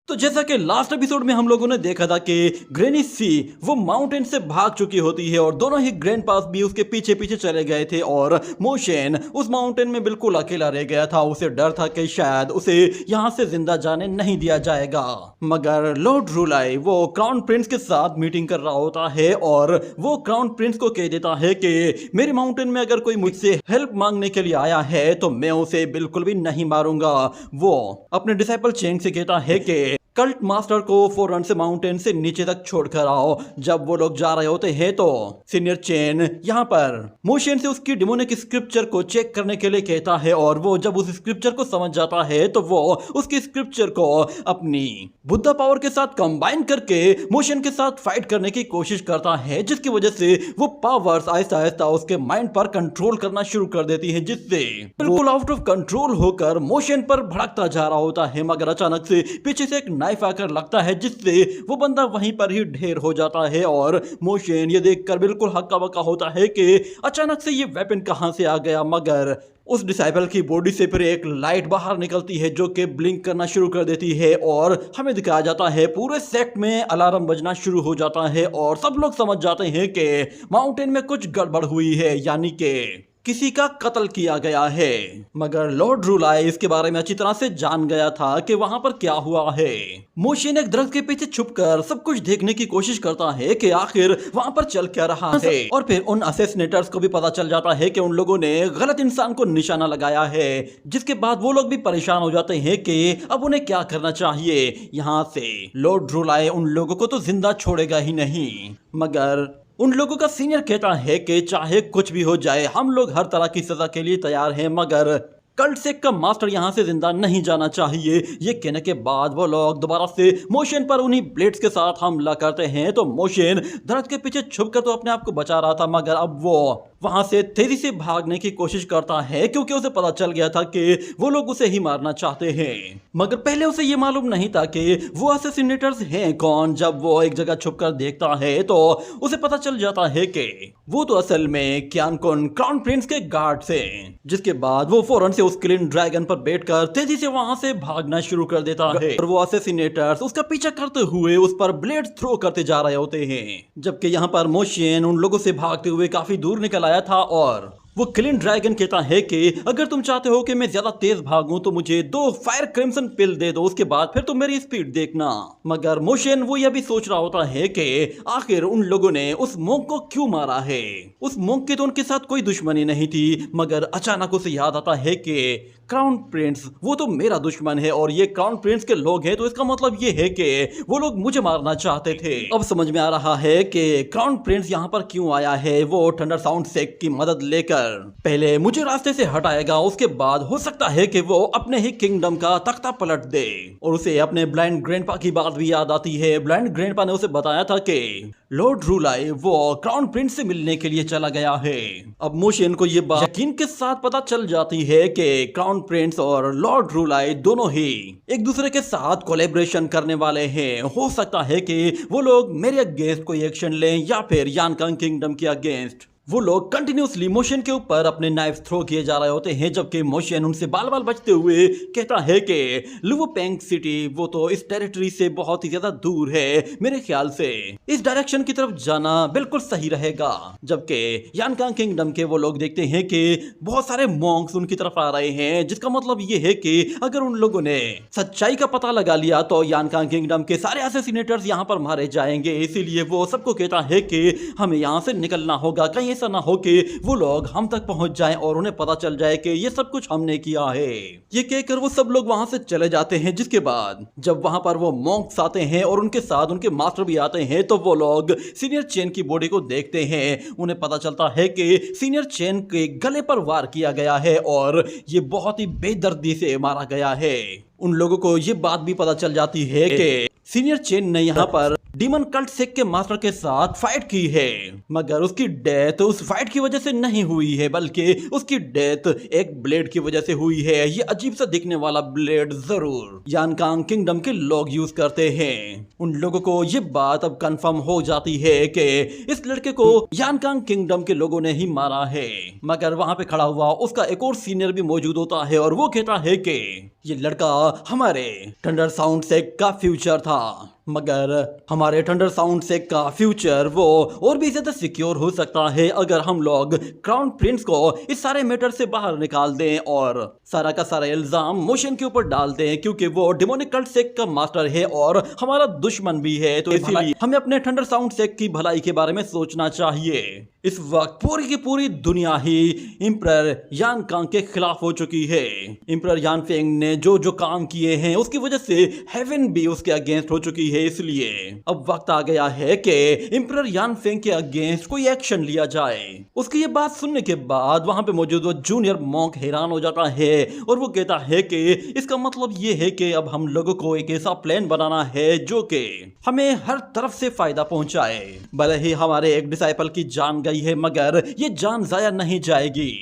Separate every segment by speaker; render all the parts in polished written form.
Speaker 1: तो जैसा कि लास्ट एपिसोड में हम लोगों ने देखा था कि ग्रैनी सी वो माउंटेन से भाग चुकी होती है और दोनों ही ग्रैंडपास भी उसके पीछे पीछे चले गए थे और मोशन उस माउंटेन में बिल्कुल अकेला रह गया था। उसे डर था कि शायद उसे यहाँ से जिंदा जाने नहीं दिया जाएगा। मगर लॉर्ड रूलाई वो क्राउन प्रिंस के साथ मीटिंग कर रहा होता है और वो क्राउन प्रिंस को कह देता है कि मेरे माउंटेन में अगर कोई मुझसे हेल्प मांगने के लिए आया है तो मैं उसे बिल्कुल भी नहीं मारूंगा। वो अपने डिसाइपल चेंग से कहता है कि कल्ट मास्टर को फौरन से माउंटेन से नीचे तक छोड़कर आओ। जब वो लोग जा रहे होते हैं तो सीनियर चेन यहाँ पर मोशन से उसकी डिमोनिक स्क्रिप्चर को चेक करने के लिए कहता है और वो जब उस स्क्रिप्चर को समझ जाता है तो वो उसकी स्क्रिप्चर को अपनी बुद्धा पावर के साथ कंबाइन करके मोशन के साथ फाइट करने की कोशिश करता है, जिसकी वजह से वो पावर्स आहिस्ता आहिस्ता उसके माइंड पर कंट्रोल करना शुरू कर देती है, जिससे बिल्कुल आउट ऑफ कंट्रोल होकर मोशन पर भड़कता जा रहा होता है। मगर अचानक से पीछे से एक नाइफ आकर लगता है, जिससे वो बंदा वहीं पर ही ढेर हो जाता है और मोशन ये देखकर बिल्कुल हक्का बक्का होता है कि अचानक से ये वेपन कहां से आ गया। मगर उस डिसाइपल की बॉडी से फिर एक लाइट बाहर निकलती है जो कि ब्लिंक करना शुरू कर देती है और हमें दिखाया जाता है पूरे सेक्ट में अलार्म बजना शुरू हो जाता है और सब लोग समझ जाते हैं कि माउंटेन में कुछ गड़बड़ हुई है, यानी कि किसी का कत्ल किया गया है। मगर लॉर्ड रूलाई इसके बारे में अच्छी तरह से जान गया था कि वहां पर क्या हुआ है। मोशन एक दरख्त के पीछे छुपकर सब कुछ देखने की कोशिश करता है कि आखिर वहां पर चल क्या रहा है और फिर उन असैसिनेटर्स को भी पता चल जाता है कि उन लोगों ने गलत इंसान को निशाना लगाया है, जिसके बाद वो लोग भी परेशान हो जाते हैं कि अब उन्हें क्या करना चाहिए। यहाँ से लॉर्ड रूलाई उन लोगों को तो जिंदा छोड़ेगा ही नहीं, मगर उन लोगों का सीनियर कहता है कि चाहे कुछ भी हो जाए हम लोग हर तरह की सजा के लिए तैयार हैं, मगर कल्ट सेक्ट का मास्टर यहाँ से जिंदा नहीं जाना चाहिए। ये कहने के बाद वो लोग दोबारा से मोशन पर उन्हीं ब्लेड्स के साथ हमला करते हैं। तो मोशन दरख्त के पीछे छुपकर तो अपने आप को बचा रहा था, मगर अब वो वहां से तेजी से भागने की कोशिश करता है क्योंकि उसे पता चल गया था कि वो लोग उसे ही मारना चाहते हैं। मगर पहले उसे ये मालूम नहीं था कि वो असैसिनेटर्स हैं कौन। जब वो एक जगह छुपकर देखता है तो उसे पता चल जाता है कि वो तो असल में क्यानकुन क्राउन प्रिंस के गार्ड्स हैं। जिसके बाद वो फौरन से उस किलिंग ड्रैगन पर बैठकर तेजी से वहां से भागना शुरू कर देता है और वो असैसिनेटर्स उसका पीछा करते हुए उस पर ब्लेड थ्रो करते जा रहे होते हैं। जबकि यहाँ पर मोशन उन लोगों से भागते हुए काफी दूर निकल आया था और वो किलिंग ड्रैगन कहता है कि अगर तुम चाहते हो कि मैं ज्यादा तेज भागूं तो मुझे 2 फायर क्रिम्सन पिल दे दो, उसके बाद फिर तुम मेरी स्पीड देखना। मगर मोशन वो यह भी सोच रहा होता है कि आखिर उन लोगों ने उस मोंक को क्यों मारा है। उस मोंक की तो उनके साथ कोई दुश्मनी नहीं थी, मगर अचानक उसे याद आता है कि क्राउन प्रिंस वो तो मेरा दुश्मन है और ये क्राउन प्रिंस के लोग हैं, तो इसका मतलब ये है कि वो लोग मुझे मारना चाहते थे। अब समझ में आ रहा है कि क्राउन प्रिंस यहाँ पर क्यों आया है। वो थंडर साउंड सेक्ट की मदद लेकर पहले मुझे रास्ते से हटाएगा, उसके बाद हो सकता है कि वो अपने ही किंगडम का तख्ता पलट दे। और उसे अपने ब्लाइंड ग्रैंडपा की बात भी याद आती है। ब्लाइंड ग्रैंडपा ने उसे बताया था कि लॉर्ड रूलाई वो क्राउन प्रिंस से मिलने के लिए चला गया है। अब मोशन को ये बात यकीन के साथ पता चल जाती है कि क्राउन प्रिंस और लॉर्ड रूलाई दोनों ही एक दूसरे के साथ कोलैबोरेशन करने वाले हैं। हो सकता है कि वो लोग मेरे अगेंस्ट कोई एक्शन लें या फिर यानकांग किंगडम के अगेंस्ट। वो लोग कंटिन्यूसली मोशन के ऊपर अपने नाइफ थ्रो किए जा रहे होते हैं, जबकि मोशन उनसे बाल बाल बचते हुए कहता है कि लुवोपेंग सिटी वो तो इस टेरिटरी से बहुत ही ज्यादा दूर है, मेरे ख्याल से इस डायरेक्शन की तरफ जाना बिल्कुल सही रहेगा। जबकि यानकांग किंगडम के वो लोग देखते हैं कि बहुत सारे मॉन्क्स उनकी तरफ आ रहे हैं, जिसका मतलब ये है कि अगर उन लोगों ने सच्चाई का पता लगा लिया तो यानकांग किंगडम के सारे असैसिनेटर्स यहाँ पर मारे जाएंगे। इसीलिए वो सबको कहता है कि हमें यहाँ से निकलना होगा, कहीं ऐसा ना हो कि वो लोग हम तक पहुंच जाएं और उन्हें पता चल जाए कि ये सब कुछ हमने किया है। ये कहकर वो सब लोग वहां से चले जाते हैं। जिसके बाद जब वहां पर वो मॉन्क्स आते हैं और उनके साथ उनके मास्टर भी आते हैं तो वो लोग सीनियर चेन की बॉडी को देखते हैं। उन्हें पता चलता है कि सीनियर चेन के गले पर वार किया गया है और ये बहुत ही बेदर्दी से मारा गया है। उन लोगों को ये बात भी पता चल जाती है कि सीनियर चेन ने यहाँ पर डीमन कल्ट सेक के मास्टर के साथ फाइट की है, मगर उसकी डेथ उस फाइट की वजह से नहीं हुई है, बल्कि उसकी डेथ एक ब्लेड की वजह से हुई है। ये अजीब सा दिखने वाला ब्लेड जरूर यानकांग किंगडम के लोग यूज करते हैं। उन लोगों को ये बात अब कंफर्म हो जाती है कि इस लड़के को यानकांग किंगडम के लोगों ने ही मारा है। मगर वहां पे खड़ा हुआ उसका एक और सीनियर भी मौजूद होता है और वो कहता है कि ये लड़का हमारे थंडर साउंड सेक का फ्यूचर था, मगर हमारे थंडर साउंड सेक का फ्यूचर वो और भी ज्यादा सिक्योर हो सकता है अगर हम लोग क्राउन प्रिंस को इस सारे मैटर से बाहर निकाल दें और सारा का सारा इल्जाम मोशन के ऊपर डाल दें, क्योंकि वो डेमोनिक कल्ट सेक का मास्टर है और हमारा दुश्मन भी है। तो इसलिए हमें अपने थंडर साउंड सेक की भलाई के बारे में सोचना चाहिए। इस वक्त पूरी की पूरी दुनिया ही इंपरर यानकांग के खिलाफ हो चुकी है। इंपरर यानफेंग ने जो जो काम किए हैं उसकी वजह से हेवन भी उसके अगेंस्ट हो चुकी है। इसलिए अब वक्त आ गया है कि इंपरर यानफेंग के अगेंस्ट कोई एक्शन लिया जाए। उसकी ये बात सुनने के बाद वहां पे मौजूद वो जूनियर मॉन्क हैरान हो जाता है और वो कहता है कि इसका मतलब ये है कि अब हम लोगों को एक ऐसा प्लान बनाना है जो कि हमें हर तरफ से फायदा पहुंचाए। भले ही हमारे एक डिसाइपल की जान गई है, मगर ये जान जाया नहीं जाएगी।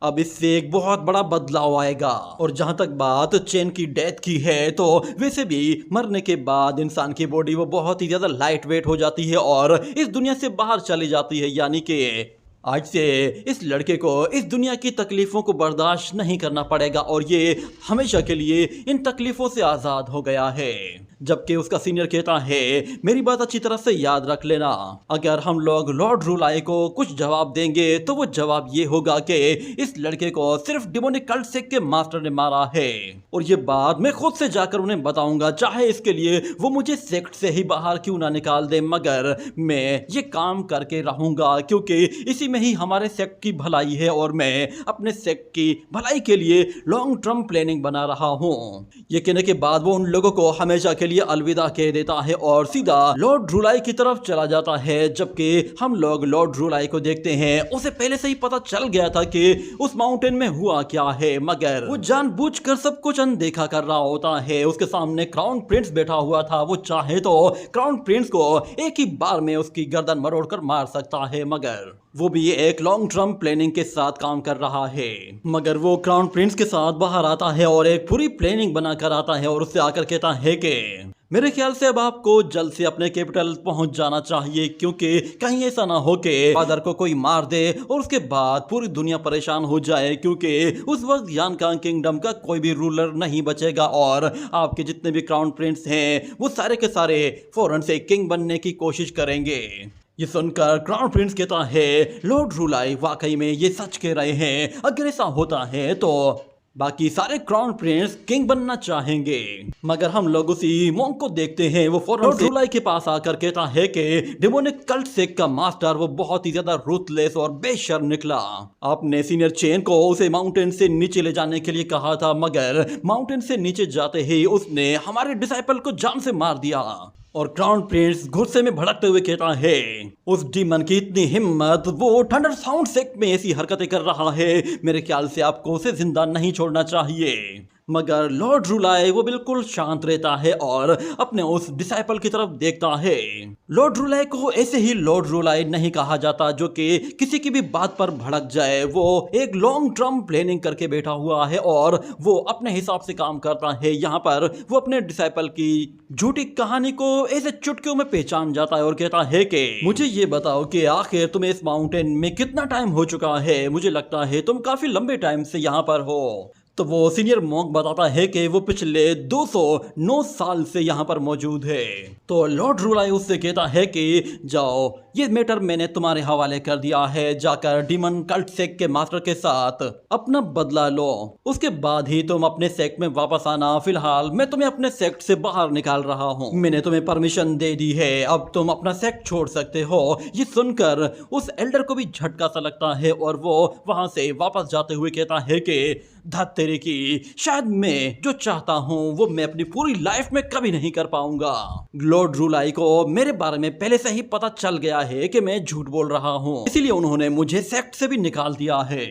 Speaker 1: अब इससे एक बहुत बड़ा बदलाव आएगा। और जहां तक बात चेन की डेथ की है, तो वैसे भी मरने के बाद इंसान की बॉडी वो बहुत ही ज्यादा लाइट वेट हो जाती है और इस दुनिया से बाहर चली जाती है। यानी कि आज से इस लड़के को इस दुनिया की तकलीफों को बर्दाश्त नहीं करना पड़ेगा और ये हमेशा के लिए इन तकलीफों से आजाद हो गया है। जबकि उसका सीनियर कहता है, मेरी बात अच्छी तरह से याद रख लेना, अगर हम लोग लॉर्ड रूलाई को कुछ जवाब देंगे तो वो जवाब ये होगा कि इस लड़के को सिर्फ डेमोनिक कल्ट सेक के मास्टर ने मारा है और ये बात मैं खुद से जाकर उन्हें बताऊंगा, चाहे इसके लिए वो मुझे सेक्ट से ही बाहर क्यों ना निकाल दे, मगर मैं ये काम करके रहूंगा क्योंकि इसी में ही हमारे सेक्ट की भलाई है और मैं अपने सेक्ट की भलाई के लिए लॉन्ग टर्म प्लानिंग बना रहा हूँ। ये कहने के बाद वो उन लोगों को हमेशा के लिए अलविदा कह देता है और सीधा लॉर्ड रूलाई की तरफ चला जाता है। जबकि हम लोग लॉर्ड रूलाई को देखते हैं, उसे पहले से ही पता चल गया था कि उस माउंटेन में हुआ क्या है, मगर वो जानबूझकर सब कुछ अनदेखा कर रहा होता है। उसके सामने क्राउन प्रिंस बैठा हुआ था, वो चाहे तो क्राउन प्रिंस को एक ही बार में उसकी गर्दन मरोड़कर मार सकता है, मगर वो भी एक लॉन्ग टर्म प्लानिंग के साथ काम कर रहा है। मगर वो क्राउन प्रिंस के साथ बाहर आता है और एक पूरी प्लानिंग बनाकर आता है और उससे आकर कहता है कि मेरे ख्याल से अब आपको जल्द से अपने कैपिटल पहुंच जाना चाहिए, क्योंकि कहीं ऐसा ना हो कि फादर को कोई मार दे और उसके बाद पूरी दुनिया परेशान हो जाए, क्योंकि उस वक्त यानकांग किंगडम का कोई भी रूलर नहीं बचेगा और आपके जितने भी क्राउन प्रिंस हैं वो सारे के सारे फौरन से किंग बनने की कोशिश करेंगे। ये सुनकर क्राउन प्रिंस कहता है, लॉर्ड रूलाई वाकई में ये सच कह रहे हैं, अगर ऐसा होता है तो बाकी सारे क्राउन प्रिंस किंग बनना चाहेंगे। मगर हम लोग उसी मॉन्क को देखते हैं, वो फौरन लॉर्ड रूलाई के पास आकर कहता है कि डेमोनिक कल्ट सेक का मास्टर वो बहुत ही ज्यादा रूथलेस और बेशर्म निकला। आपने सीनियर चेन को उसे माउंटेन से नीचे ले जाने के लिए कहा था, मगर माउंटेन से नीचे जाते ही उसने हमारे डिसाइपल को जान से मार दिया। और क्राउन प्रिंस गुस्से में भड़कते हुए कहता है, उस डीमन की इतनी हिम्मत, वो थंडर साउंड सेक में ऐसी हरकतें कर रहा है, मेरे ख्याल से आपको उसे जिंदा नहीं छोड़ना चाहिए। मगर लॉर्ड रूलाई वो बिल्कुल शांत रहता है और अपने उस डिसाइपल की तरफ देखता है। लॉर्ड रूलाई को ऐसे ही लॉर्ड रूलाई नहीं कहा जाता जो कि किसी की भी बात पर भड़क जाए। वो एक लॉन्ग टर्म प्लानिंग करके बैठा हुआ है और वो अपने हिसाब से काम करता है। यहाँ पर वो अपने डिसाइपल की झूठी कहानी को ऐसे चुटकियों में पहचान जाता है और कहता है कि मुझे ये बताओ कि आखिर तुम्हें इस माउंटेन में कितना टाइम हो चुका है, मुझे लगता है तुम काफी लंबे टाइम से यहाँ पर हो। तो वो सीनियर मॉन्क बताता है कि वो पिछले 209 साल से यहाँ पर मौजूद है। तो लॉर्ड रूलाई उससे कहता है कि जाओ, ये मैटर मैंने तुम्हारे हवाले कर दिया है, जाकर डीमन कल्ट सेक के मास्टर के साथ अपना बदला लो, उसके बाद ही तुम अपने सेक्ट में वापस आना। फिलहाल मैं तुम्हें अपने सेक्ट से बाहर निकाल रहा हूँ, मैंने तुम्हें परमिशन दे दी है, अब तुम अपना सेक्ट छोड़ सकते हो। ये सुनकर उस एल्डर को भी झटका सा लगता है और वो वहां से वापस जाते हुए कहता है कि धत तेरे की, शायद मैं जो चाहता हूँ वो मैं अपनी पूरी लाइफ में कभी नहीं कर पाऊंगा। लॉर्ड रूलाई को मेरे बारे में पहले से ही पता चल गया है कि मैं झूठ बोल रहा हूँ, इसीलिए उन्होंने मुझे सेक्ट से भी निकाल दिया है।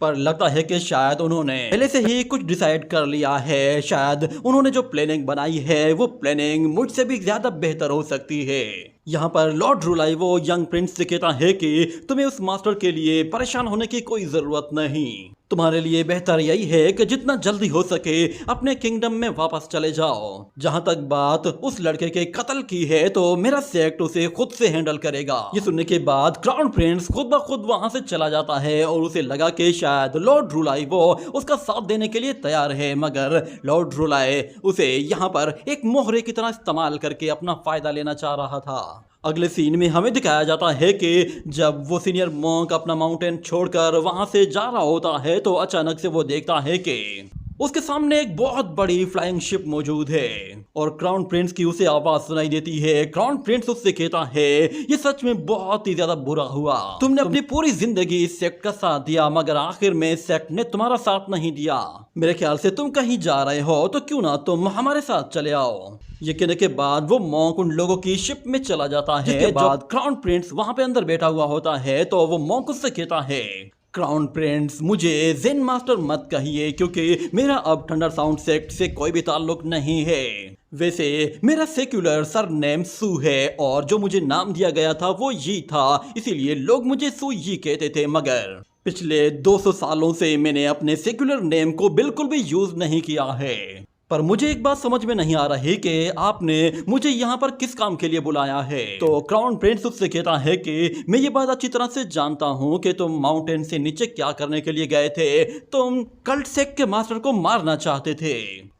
Speaker 1: पर लगता है कि शायद उन्होंने पहले से ही कुछ डिसाइड कर लिया है। शायद उन्होंने जो प्लानिंग बनाई है वो प्लानिंग मुझसे भी ज्यादा बेहतर हो सकती है। यहाँ पर लॉर्ड रुलाई वो यंग प्रिंस से कहता है कि तुम्हें उस मास्टर के लिए परेशान होने की कोई जरूरत नहीं। तुम्हारे लिए बेहतर यही है कि जितना जल्दी हो सके अपने किंगडम में वापस चले जाओ। जहाँ तक बात उस लड़के के कत्ल की है तो मेरा सेक्ट उसे खुद से हैंडल करेगा। ये सुनने के बाद क्राउन प्रिंस खुद ब खुद वहां से चला जाता है और उसे लगा कि शायद लॉर्ड रुलाई वो उसका साथ देने के लिए तैयार है, मगर लॉर्ड रुलाई उसे यहाँ पर एक मोहरे की तरह इस्तेमाल करके अपना फायदा लेना चाह रहा था। अगले सीन में हमें दिखाया जाता है कि जब वो सीनियर मॉन्क अपना माउंटेन छोड़कर वहां से जा रहा होता है तो अचानक से वो देखता है कि उसके सामने एक बहुत बड़ी फ्लाइंग शिप मौजूद है और क्राउन प्रिंस की उसे आवाज सुनाई देती है। क्राउन प्रिंस उससे कहता है ये सच में बहुत ही ज्यादा बुरा हुआ, तुमने अपनी पूरी जिंदगी इस सेक्ट का साथ दिया मगर आखिर में सेक्ट ने तुम्हारा साथ नहीं दिया। मेरे ख्याल से तुम कहीं जा रहे हो तो क्यों ना तुम हमारे साथ चले आओ। ये कहने के बाद वो मॉन्क उन लोगों की शिप में चला जाता है। जिसके बाद क्राउन प्रिंस वहां पे अंदर बैठा हुआ होता है तो वो मॉन्क उससे कहता है क्राउन प्रिंस मुझे जेन मास्टर मत कहिए क्योंकि मेरा अब थंडर साउंड सेक्ट से कोई भी ताल्लुक नहीं है। वैसे मेरा सेक्युलर सरनेम सू है और जो मुझे नाम दिया गया था वो यी था, इसीलिए लोग मुझे सू यी कहते थे, मगर पिछले 200 सालों से मैंने अपने सेक्युलर नेम को बिल्कुल भी यूज नहीं किया है। पर मुझे एक बात समझ में नहीं आ रही कि आपने मुझे यहाँ पर किस काम के लिए बुलाया है। तो क्राउन प्रिंस उससे कहता है कि मैं ये बात अच्छी तरह से जानता हूँ कि तुम माउंटेन से नीचे क्या करने के लिए गए थे। तुम कल्ट सेक्ट के मास्टर को मारना चाहते थे।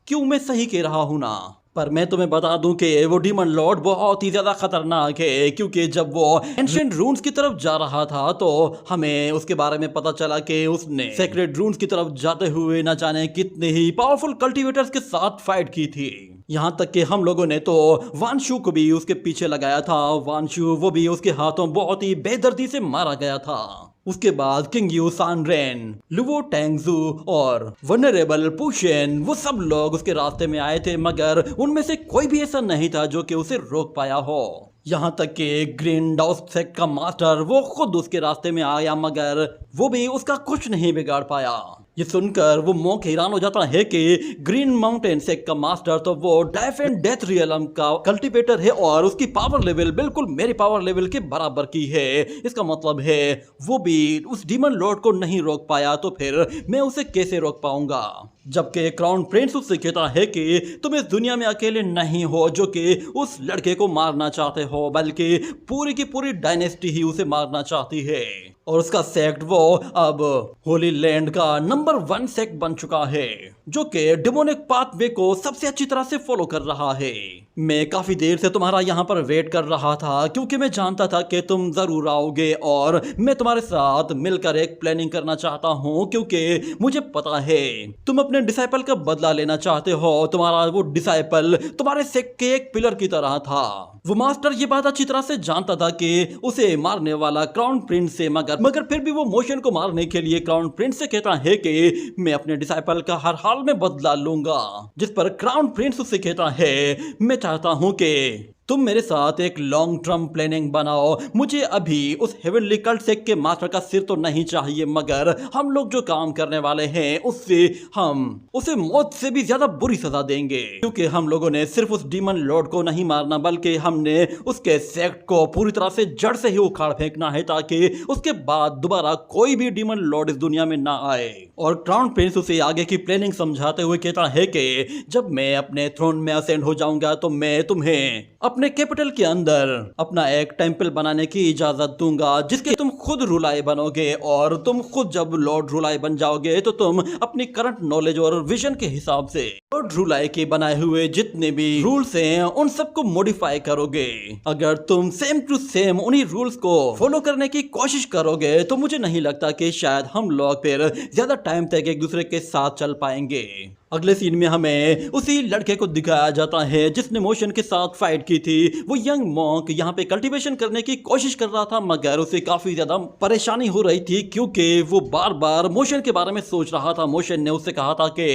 Speaker 1: क्यों मैं सही कह रहा हूँ ना? पर मैं तुम्हें बता दूं कि वो डीमन लॉर्ड बहुत ही ज्यादा खतरनाक है क्योंकि जब वो एंशिएंट रून्स की तरफ जा रहा था तो हमें उसके बारे में पता चला कि उसने सेक्रेड रून्स की तरफ जाते हुए न जाने कितने ही पावरफुल कल्टीवेटर्स के साथ फाइट की थी। यहाँ तक कि हम लोगों ने तो वानशू को भी उसके पीछे लगाया था। वानशू वो भी उसके हाथों बहुत ही बेदर्दी से मारा गया था। उसके बाद किंग यू सानरेन, लुवो टैंगजू और वनरेबल पुशेन वो सब लोग उसके रास्ते में आए थे मगर उनमें से कोई भी ऐसा नहीं था जो कि उसे रोक पाया हो। यहाँ तक कि ग्रीन डाउस सेक्ट का मास्टर वो खुद उसके रास्ते में आया मगर वो भी उसका कुछ नहीं बिगाड़ पाया। ये सुनकर वो मॉन्क हैरान हो जाता है कि ग्रीन माउंटेन सेक्ट का मास्टर तो वो डाइफ एंड डेथ रियलम का कल्टीवेटर है और उसकी पावर लेवल बिल्कुल मेरी पावर लेवल के बराबर की है। इसका मतलब है वो भी उस डीमन लॉर्ड को नहीं रोक पाया तो फिर मैं उसे कैसे रोक पाऊंगा। जबकि क्राउन प्रिंस उससे कहता है कि तुम इस दुनिया में अकेले नहीं हो जो कि उस लड़के को मारना चाहते हो, बल्कि पूरी की पूरी डायनेस्टी ही उसे मारना चाहती है और उसका सेक्ट वो अब होली लैंड का नंबर 1 सेक्ट बन चुका है जो कि डिमोनिक पाथवे को सबसे अच्छी तरह से फॉलो कर रहा है। मैं काफी देर से तुम्हारा यहाँ पर वेट कर रहा था क्योंकि मैं जानता था कि तुम जरूर आओगे और मैं तुम्हारे साथ मिलकर एक प्लानिंग करना चाहता हूँ क्योंकि मुझे पता है तुम अपने डिसाइपल का बदला लेना चाहते हो। तुम्हारा वो डिसाइपल तुम्हारे सेक्ट के एक पिलर की तरह था। वो मास्टर ये बात अच्छी तरह से जानता था कि उसे मारने वाला क्राउन प्रिंस से मगर फिर भी वो मोशन को मारने के लिए क्राउन प्रिंस से कहता है कि मैं अपने डिसाइपल का हर हाल में बदला लूंगा। जिस पर क्राउन प्रिंस उससे कहता है मैं चाहता हूं कि तुम मेरे साथ एक लॉन्ग टर्म प्लानिंग बनाओ। मुझे अभी उस हेवनली कल्ट सेक्ट के मास्टर का सिर तो नहीं चाहिए मगर हम लोग जो काम करने वाले हैं उससे हम उसे मौत से भी ज्यादा बुरी सजा देंगे क्योंकि हम लोगों ने सिर्फ उस डीमन लॉर्ड को नहीं मारना बल्कि हमने उसके सेक्ट को पूरी तरह से जड़ से ही उखाड़ फेंकना है ताकि उसके बाद दोबारा कोई भी डीमन लॉर्ड इस दुनिया में ना आए। और क्राउन प्रिंस उसे आगे की प्लानिंग समझाते हुए कहता है कि जब मैं अपने थ्रोन में असेंड हो जाऊंगा तो मैं तुम्हें अपने कैपिटल के अंदर अपना एक टेंपल बनाने की इजाजत दूंगा जिसके तुम खुद रुलाई बनोगे और तुम खुद जब लॉर्ड रुलाई बन जाओगे तो तुम अपनी करंट नॉलेज और विजन के हिसाब से लॉर्ड रुलाई के बनाए हुए जितने भी रूल्स हैं उन सबको मॉडिफाई करोगे। अगर तुम सेम टू सेम उन्हीं रूल्स को फॉलो करने की कोशिश करोगे तो मुझे नहीं लगता कि शायद हम लोग फिर ज्यादा टाइम तक एक दूसरे के साथ चल पाएंगे। अगले सीन में हमें उसी लड़के को दिखाया जाता है जिसने मोशन के साथ फाइट की थी। वो यंग मॉन्क यहाँ पे कल्टीवेशन करने की कोशिश कर रहा था मगर उसे काफी ज्यादा परेशानी हो रही थी क्योंकि वो बार बार मोशन के बारे में सोच रहा था। मोशन ने उससे कहा था कि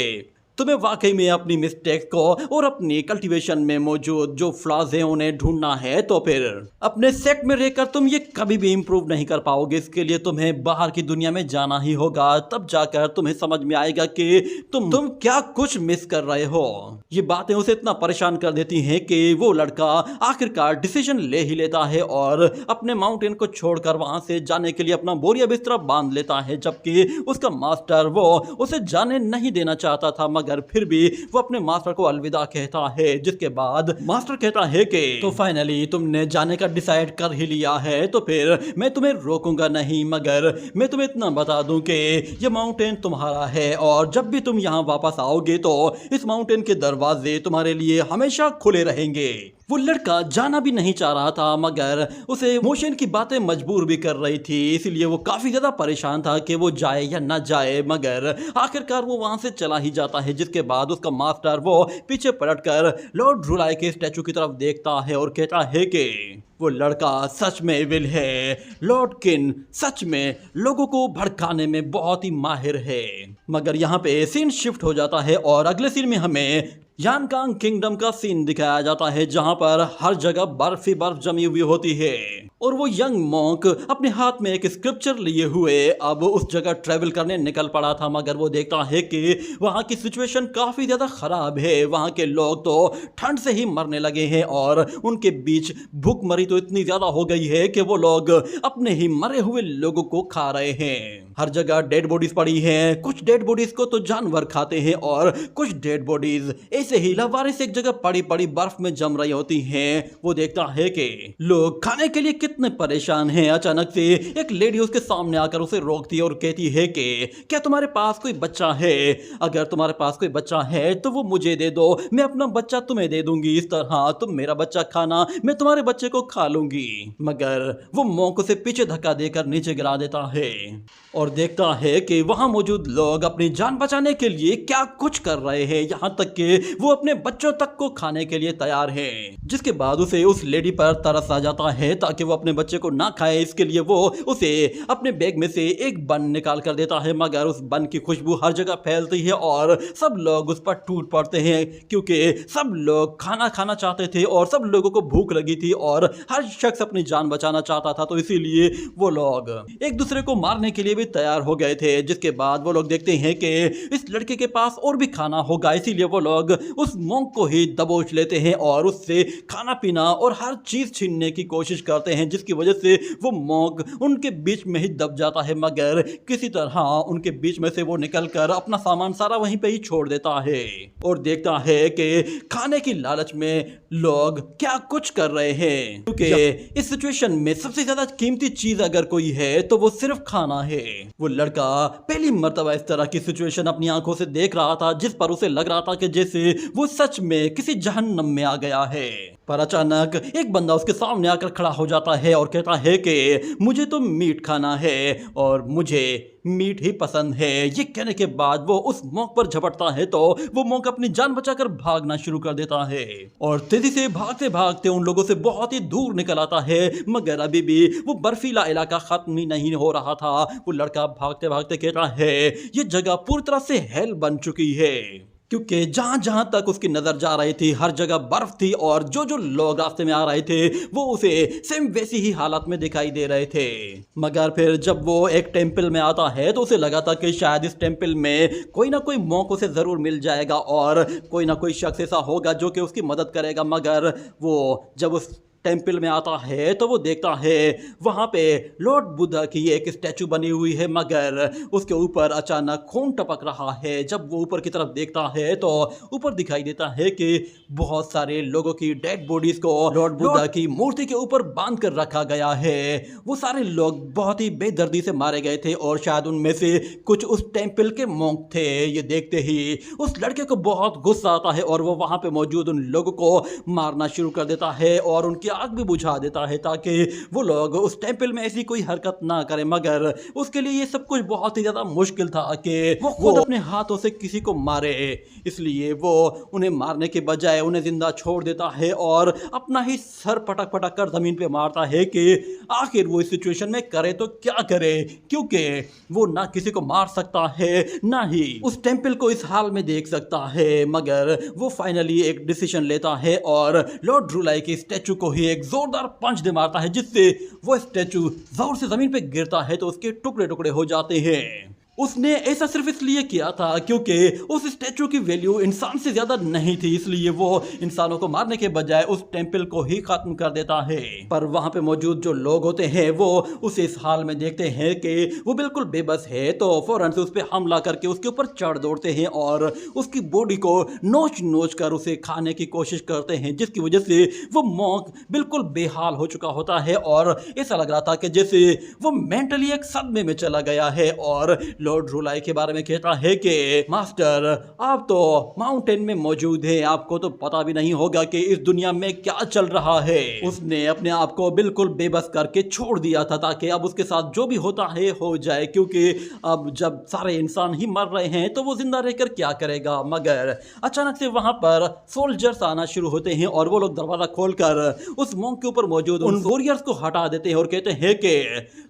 Speaker 1: तुम्हें वाकई में अपनी मिस्टेक्स को और अपनी कल्टीवेशन में मौजूद जो फ्लॉज हैं उन्हें ढूंढना है, तो फिर अपने सेक्ट में रहकर तुम ये कभी भी इंप्रूव नहीं कर पाओगे। इसके लिए तुम्हें बाहर की दुनिया में जाना ही होगा, तब जाकर तुम्हें समझ में आएगा कि तुम क्या कुछ मिस कर रहे हो। ये बातें उसे इतना परेशान कर देती हैं कि वो लड़का आखिरकार डिसीजन ले ही लेता है और अपने माउंटेन को छोड़कर वहां से जाने के लिए अपना बोरिया बिस्तरा बांध लेता है, जबकि उसका मास्टर वो उसे जाने नहीं देना चाहता था, मगर फिर भी वो अपने मास्टर को अलविदा कहता है। जिसके बाद मास्टर कहता है कि तो फाइनली तुमने जाने का डिसाइड कर ही लिया है, तो फिर मैं तुम्हें रोकूंगा नहीं, मगर मैं तुम्हें इतना बता दूं कि ये माउंटेन तुम्हारा है और जब भी तुम यहाँ वापस आओगे तो इस माउंटेन के दरवाजे तुम्हारे लिए हमेशा खुले रहेंगे। वो लड़का जाना भी नहीं चाह रहा था, मगर उसे मोशन की बातें मजबूर भी कर रही थी, इसलिए वो काफी ज्यादा परेशान था कि वो जाए या ना जाए, मगर आखिरकार वो वहां से चला ही जाता है। जिसके बाद उसका मास्टर वो पीछे पलटकर लॉर्ड रुलाई के स्टैचू की तरफ देखता है और कहता है कि वो लड़का सच में विल है, लॉर्ड किन सच में लोगों को भड़काने में बहुत ही माहिर है। मगर यहाँ पे सीन शिफ्ट हो जाता है और अगले सीन में हमें यानकांग किंगडम का सीन दिखाया जाता है, जहां पर हर जगह बर्फ ही बर्फ जमी हुई होती है और वो यंग मॉन्क अपने हाथ में एक स्क्रिप्चर लिए हुए अब उस जगह ट्रेवल करने निकल पड़ा था। मगर वो देखता है कि वहां की सिचुएशन काफी ज्यादा खराब है, वहां के लोग तो ठंड से ही मरने लगे हैं और उनके बीच भूखमरी तो इतनी ज्यादा हो गई है कि वो लोग अपने ही मरे हुए लोगों को खा रहे हैं। हर जगह डेड बॉडीज पड़ी हैं, कुछ डेड बॉडीज को तो जानवर खाते हैं और कुछ डेड बॉडीज ऐसे ही लवारिस एक जगह पड़ी पड़ी बर्फ में जम रही होती हैं। वो देखता है कि लोग खाने के लिए कितने परेशान हैं। अचानक से एक लेडी उसके सामने आकर उसे रोकती है और कहती है कि क्या तुम्हारे पास कोई बच्चा है? अगर तुम्हारे पास कोई बच्चा है तो वो मुझे दे दो, मैं अपना बच्चा तुम्हें दे दूंगी। इस तरह तुम मेरा बच्चा खाना, मैं तुम्हारे बच्चे को खा लूंगी। मगर वो मॉन्क उसे पीछे धक्का देकर नीचे गिरा देता है और देखता है कि वहां मौजूद लोग अपनी जान बचाने के लिए क्या कुछ कर रहे हैं, यहां तक कि वो अपने बच्चों तक को खाने के लिए तैयार हैं। जिसके बाद उसे उस लेडी पर तरस आ जाता है ताकि वो अपने बच्चे को ना खाए। इसके लिए वो उसे अपने बैग में से एक बन निकाल कर देता है, मगर उस बन की खुशबू हर जगह फैलती है और सब लोग उस पर टूट पड़ते हैं, क्योंकि सब लोग खाना खाना चाहते थे और सब लोगों को भूख लगी थी और हर शख्स अपनी जान बचाना चाहता था। तो इसीलिए वो लोग एक दूसरे को मारने के लिए भी तैयार हो गए थे। जिसके बाद वो लोग देखते हैं कि इस लड़के के पास और भी खाना होगा, इसीलिए वो लोग उस मॉन्क को ही दबोच लेते हैं और उससे खाना पीना और हर चीज छीनने की कोशिश करते हैं, जिसकी वजह से वो मॉन्क उनके बीच में ही दब जाता है। मगर किसी तरह उनके बीच में से वो निकलकर अपना सामान सारा वहीं पे ही छोड़ देता है और देखता है कि खाने की लालच में लोग क्या कुछ कर रहे हैं, क्योंकि इस सिचुएशन में सबसे ज्यादा कीमती चीज अगर कोई है तो वो सिर्फ खाना है। वो लड़का पहली मर्तबा इस तरह की सिचुएशन अपनी आंखों से देख रहा था, जिस पर उसे लग रहा था कि जैसे वो सच में किसी जहन्नम में आ गया है। पर अचानक एक बंदा उसके सामने आकर खड़ा हो जाता है और कहता है कि मुझे तो मीट खाना है और मुझे मीट ही पसंद है। ये कहने के बाद वो उस मॉन्क पर झपटता है तो वो मॉन्क अपनी जान बचाकर भागना शुरू कर देता है और तेजी से भागते भागते उन लोगों से बहुत ही दूर निकल आता है। मगर अभी भी वो बर्फीला इलाका खत्म ही नहीं हो रहा था। वो लड़का भागते भागते कहता है ये जगह पूरी तरह से हेल बन चुकी है, क्योंकि जहां जहां तक उसकी नजर जा रही थी हर जगह बर्फ थी और जो जो लोग रास्ते में आ रहे थे वो उसे सेम वैसी ही हालत में दिखाई दे रहे थे। मगर फिर जब वो एक टेंपल में आता है तो उसे लगा था कि शायद इस टेंपल में कोई ना कोई मॉन्क उसे जरूर मिल जाएगा और कोई ना कोई शख्स ऐसा होगा जो कि उसकी मदद करेगा। मगर वो जब उस टेंपल में आता है तो वो देखता है वहां पे लॉर्ड बुद्धा की एक स्टैचू बनी हुई है, मगर उसके ऊपर अचानक खून टपक रहा है। जब वो ऊपर की तरफ देखता है तो ऊपर दिखाई देता है कि बहुत सारे लोगों की डेड बॉडीज को लॉर्ड बुद्धा की मूर्ति के ऊपर बांध कर रखा गया है। वो सारे लोग बहुत ही बेदर्दी से मारे गए थे और शायद उनमें से कुछ उस टेंपल के मॉन्क थे। ये देखते ही उस लड़के को बहुत गुस्सा आता है और वो वहां पे मौजूद उन लोगों को मारना शुरू कर देता है और उनकी आग भी बुझा देता है ताकि वो लोग उस टेंपल में ऐसी कोई हरकत ना करें। मगर उसके लिए ये सब कुछ बहुत ही ज्यादा मुश्किल था कि वो खुद अपने हाथों से किसी को मारे, इसलिए वो उन्हें मारने के बजाय उन्हें जिंदा छोड़ देता है और अपना ही सर पटक पटक कर जमीन पे मारता है कि आखिर वो इस सिचुएशन में करे तो क्या करे, क्योंकि वो ना किसी को मार सकता है ना ही उस टेंपल को इस हाल में देख सकता है। मगर वो फाइनली एक डिसीजन लेता है और लॉर्ड ड्रूलाई की स्टैचू को ही एक जोरदार पंच दे मारता है, जिससे वो स्टैचू जोर से जमीन पे गिरता है तो उसके टुकड़े टुकड़े हो जाते हैं। उसने ऐसा सिर्फ इसलिए किया था क्योंकि उस स्टैचू की वैल्यू इंसान से ज्यादा नहीं थी, इसलिए वो इंसानों को मारने के बजाय उस टेंपल को ही खत्म कर देता है। पर वहां पे मौजूद जो लोग होते हैं वो उसे इस हाल में देखते हैं कि वो बिल्कुल बेबस है, तो फौरन से उस पर हमला करके उसके ऊपर चढ़ दौड़ते हैं और उसकी बॉडी को नोच नोच कर उसे खाने की कोशिश करते हैं, जिसकी वजह से वो मॉन्क बिल्कुल बेहाल हो चुका होता है और ऐसा लग रहा था कि जैसे वो मेंटली एक सदमे में चला गया है। और लॉर्ड ड्रूलाई के बारे में कहता है कि मास्टर, आप तो माउंटेन में मौजूद हैं, आपको तो पता भी नहीं होगा कि इस दुनिया में क्या चल रहा है। उसने अपने आप को बिल्कुल बेबस करके छोड़ दिया था ताकि अब उसके साथ जो भी होता है हो जाए, क्योंकि अब जब सारे इंसान ही मर रहे हैं तो वो जिंदा रहकर क्या करेगा। मगर अचानक से वहां पर सोल्जर्स आना शुरू होते हैं और वो लोग दरवाजा खोलकर उस मॉन्क के ऊपर मौजूद उन वॉरियर्स को हटा देते हैं और कहते हैं कि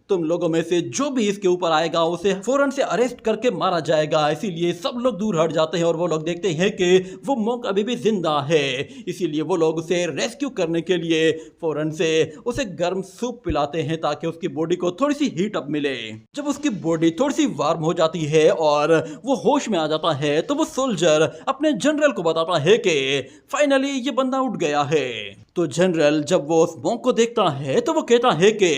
Speaker 1: तुम लोगों में से जो भी इसके ऊपर आएगा उसे फौरन से अरेस्ट करके मारा जाएगा। इसीलिए सब लोग दूर हट जाते हैं और वो लोग देखते हैं कि वो मॉन्क अभी भी जिंदा है, इसीलिए वो लोग उसे रेस्क्यू करने के लिए फौरन से उसे गर्म सूप पिलाते हैं ताकि उसकी बॉडी को थोड़ी सी हीट अप मिले। जब उसकी बॉडी थोड़ी सी वार्म हो जाती है और वो होश में आ जाता है तो वो सोल्जर अपने जनरल को बताता है कि फाइनली ये बंदा उठ गया है। तो जनरल जब वो उस मॉन्क को देखता है तो वो कहता है कि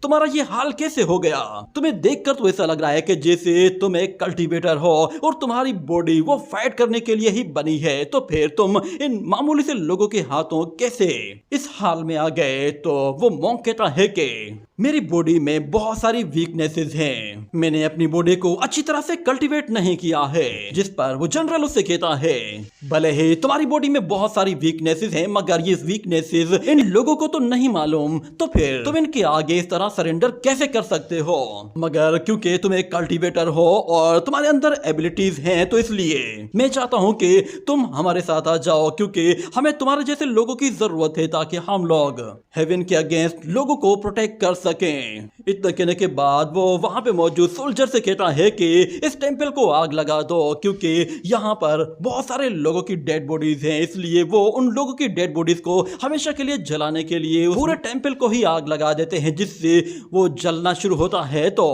Speaker 1: तुम्हारा ये हाल कैसे हो गया, तुम्हें देखकर तो ऐसा लग रहा है कि जैसे तुम एक कल्टीवेटर हो और तुम्हारी बॉडी वो फाइट करने के लिए ही बनी है, तो फिर तुम इन मामूली से लोगों के हाथों कैसे इस हाल में आ गए। तो वो मॉन्क कहता है कि मेरी बॉडी में बहुत सारी वीकनेसेस हैं, मैंने अपनी बॉडी को अच्छी तरह से कल्टीवेट नहीं किया है। जिस पर वो जनरल उससे कहता है भले ही तुम्हारी बॉडी में बहुत सारी वीकनेसेस हैं, मगर ये वीकनेसेस इन लोगों को तो नहीं मालूम, तो फिर तुम इनके आगे इस तरह सरेंडर कैसे कर सकते हो। मगर क्योंकि तुम एक कल्टीवेटर हो और तुम्हारे अंदर एबिलिटीज हैं, तो इसलिए मैं चाहता हूं कि तुम हमारे साथ आ जाओ, क्योंकि हमें तुम्हारे जैसे लोगों की जरूरत है ताकि हम लोग हेवन के अगेंस्ट लोगों को प्रोटेक्ट कर सकें। इतना कहने के बाद वो वहां पे मौजूद सोल्जर से कहता है कि इस टेंपल को आग लगा दो, क्योंकि यहाँ पर बहुत सारे लोगों की डेड बॉडीज हैं, इसलिए वो उन लोगों की डेड बॉडीज को हमेशा के लिए जलाने के लिए पूरे टेंपल को ही आग लगा देते हैं, जिससे वो जलना शुरू होता है। तो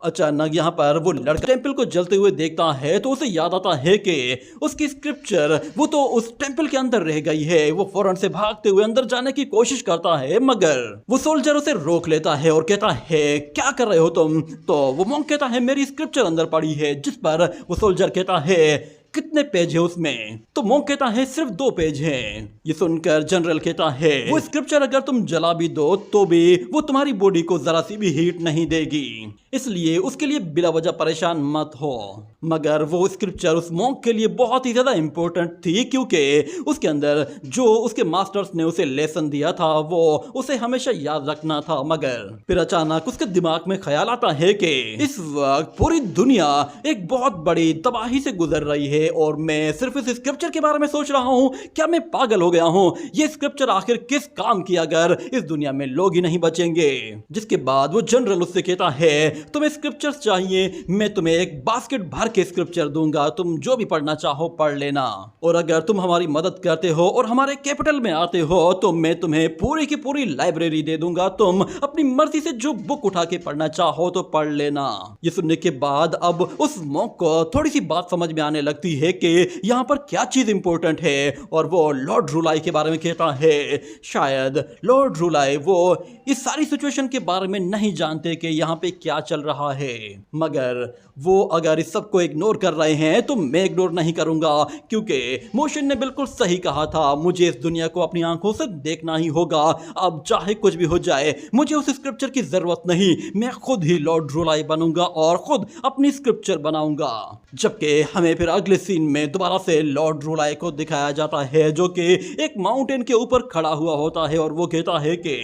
Speaker 1: अचानक यहाँ पर वो लड़का टेंपल को जलते हुए देखता है तो उसे याद आता है कि उसकी स्क्रिप्चर वो तो उस टेंपल के अंदर रह गई है। वो फौरन से भागते हुए अंदर जाने की कोशिश करता है, मगर वो सोल्जर उसे रोक लेता है और कहता है क्या कर रहे हो तुम। तो वो मॉन्क कहता है मेरी स्क्रिप्चर अंदर पड़ी है, जिस पर वो सोल्जर कहता है कितने पेज है उसमें। तो मॉन्क कहता है सिर्फ 2 पेज हैं। ये सुनकर जनरल कहता है वो स्क्रिप्चर अगर तुम जला भी दो तो भी वो तुम्हारी बॉडी को जरा सी भी हीट नहीं देगी, इसलिए उसके लिए बिला वजह परेशान मत हो। मगर वो स्क्रिप्चर उस मॉन्क के लिए बहुत ही ज्यादा इंपॉर्टेंट थी, क्योंकि उसके अंदर जो उसके मास्टर्स ने उसे लेसन दिया था वो उसे हमेशा याद रखना था। मगर फिर अचानक उसके दिमाग में ख्याल आता है कि इस वक्त पूरी दुनिया एक बहुत बड़ी तबाही से गुजर रही है और मैं सिर्फ इस स्क्रिप्चर के बारे में सोच रहा हूँ। क्या मैं पागल हो गया हूँ? ये स्क्रिप्चर आखिर किस काम की अगर इस दुनिया में लोग ही नहीं बचेंगे। जिसके बाद वो जनरल उससे कहता है तुम्हें स्क्रिप्चर्स चाहिए, मैं तुम्हें एक बास्केट भर के स्क्रिप्चर दूंगा, तुम जो भी पढ़ना चाहो पढ़ लेना, और अगर तुम हमारी मदद करते हो और हमारे कैपिटल में आते हो तो मैं तुम्हें पूरी की पूरी लाइब्रेरी दे दूंगा, तुम अपनी मर्जी से जो बुक उठा के पढ़ना चाहो तो पढ़ लेना। ये सुनने के बाद अब उस मॉन्क को थोड़ी सी बात समझ में आने लगती है कि यहाँ पर क्या चीज इंपॉर्टेंट है, और वो लॉर्ड ड्रूलाई के बारे में कहता है शायद लॉर्ड ड्रूलाई वो इस सारी सिचुएशन के बारे में नहीं जानते कि यहाँ पे क्या चल रहा है, मगर वो अगर इस सब को इग्नोर कर रहे हैं तो मैं इग्नोर नहीं करूंगा, क्योंकि मोशन ने बिल्कुल सही कहा था, मुझे इस दुनिया को अपनी आंखों से देखना ही होगा। अब चाहे कुछ भी हो जाए मुझे उस स्क्रिप्चर की जरूरत नहीं, मैं खुद ही लॉर्ड ड्रूलाई बनूंगा और खुद अपनी स्क्रिप्चर बनाऊंगा। जबकि हमें फिर अगले सीन में दोबारा से लॉर्ड रोलाय को दिखाया जाता है, जो कि एक माउंटेन के ऊपर खड़ा हुआ होता है और वो कहता है कि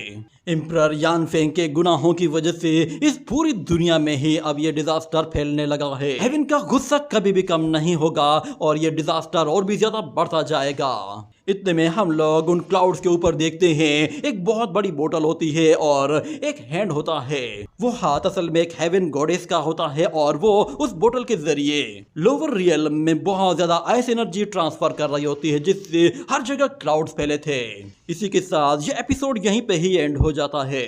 Speaker 1: एम्परर यानफेंग के गुनाहों की वजह से इस पूरी दुनिया में ही अब ये डिजास्टर फैलने लगा है। हेवन का गुस्सा कभी भी कम नहीं होगा और ये डिजास्टर और भी ज्यादा बढ़ता जाएगा। इतने में हम लोग उन क्लाउड्स के ऊपर देखते हैं एक बहुत बड़ी बोतल होती है और एक हैंड होता है। वो हाथ असल में एक हेवन गॉडेस का होता है और वो उस बोतल के जरिए लोअर रियल में बहुत ज्यादा आइस एनर्जी ट्रांसफर कर रही होती है, जिससे हर जगह क्लाउड्स फैले थे। इसी के साथ ये एपिसोड यहीं पे ही एंड हो जाता है।